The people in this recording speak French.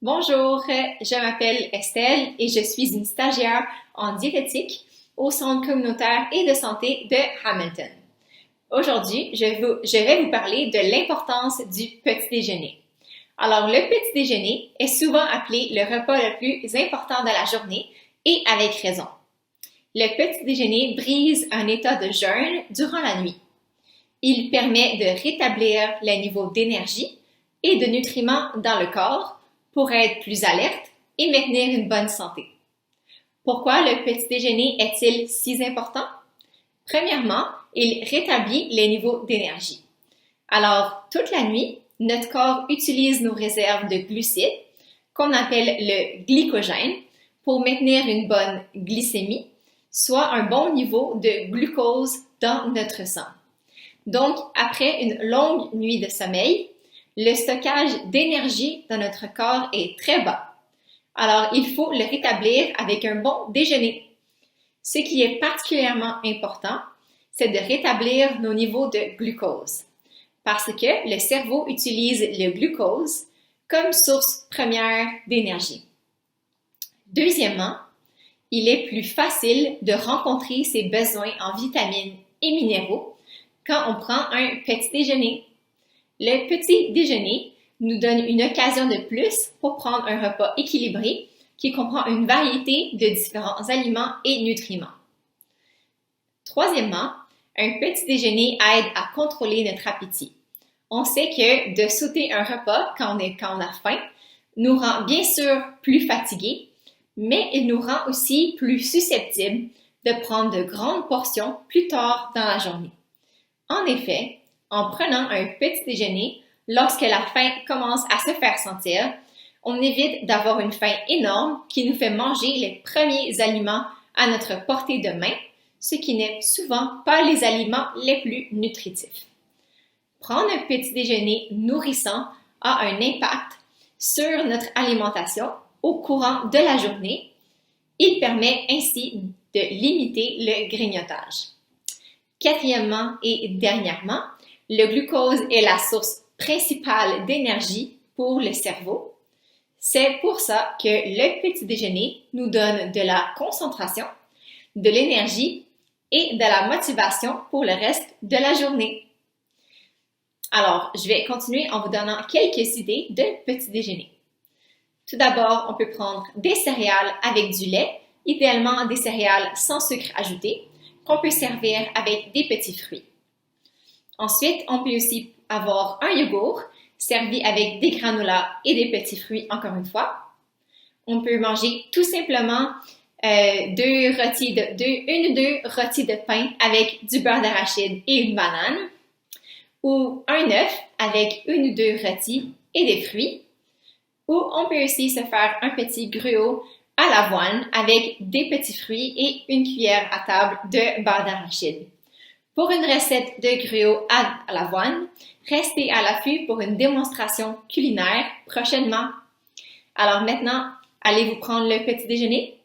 Bonjour, je m'appelle Estelle et je suis une stagiaire en diététique au Centre communautaire et de santé de Hamilton. Aujourd'hui, je vais vous parler de l'importance du petit déjeuner. Alors, le petit déjeuner est souvent appelé le repas le plus important de la journée et avec raison. Le petit déjeuner brise un état de jeûne durant la nuit. Il permet de rétablir le niveau d'énergie et de nutriments dans le corps pour être plus alerte et maintenir une bonne santé. Pourquoi le petit déjeuner est-il si important? Premièrement, il rétablit les niveaux d'énergie. Alors, toute la nuit, notre corps utilise nos réserves de glucides, qu'on appelle le glycogène, pour maintenir une bonne glycémie, soit un bon niveau de glucose dans notre sang. Donc, après une longue nuit de sommeil, le stockage d'énergie dans notre corps est très bas. Alors, il faut le rétablir avec un bon déjeuner. Ce qui est particulièrement important, c'est de rétablir nos niveaux de glucose, parce que le cerveau utilise le glucose comme source première d'énergie. Deuxièmement, il est plus facile de rencontrer ses besoins en vitamines et minéraux quand on prend un petit déjeuner. Le petit déjeuner nous donne une occasion de plus pour prendre un repas équilibré qui comprend une variété de différents aliments et nutriments. Troisièmement, un petit déjeuner aide à contrôler notre appétit. On sait que de sauter un repas quand on a faim nous rend bien sûr plus fatigués, mais il nous rend aussi plus susceptibles de prendre de grandes portions plus tard dans la journée. En effet, en prenant un petit déjeuner, lorsque la faim commence à se faire sentir, on évite d'avoir une faim énorme qui nous fait manger les premiers aliments à notre portée de main, ce qui n'est souvent pas les aliments les plus nutritifs. Prendre un petit déjeuner nourrissant a un impact sur notre alimentation au courant de la journée. Il permet ainsi de limiter le grignotage. Quatrièmement et dernièrement, le glucose est la source principale d'énergie pour le cerveau. C'est pour ça que le petit déjeuner nous donne de la concentration, de l'énergie et de la motivation pour le reste de la journée. Alors, je vais continuer en vous donnant quelques idées de petit déjeuner. Tout d'abord, on peut prendre des céréales avec du lait, idéalement des céréales sans sucre ajouté, qu'on peut servir avec des petits fruits. Ensuite, on peut aussi avoir un yogourt servi avec des granolas et des petits fruits, encore une fois. On peut manger tout simplement une ou deux rôtis de pain avec du beurre d'arachide et une banane, ou un œuf avec une ou deux rôtis et des fruits, ou on peut aussi se faire un petit gruau à l'avoine avec des petits fruits et une cuillère à table de beurre d'arachide. Pour une recette de gruau à l'avoine, restez à l'affût pour une démonstration culinaire prochainement. Alors maintenant, allez vous prendre le petit déjeuner?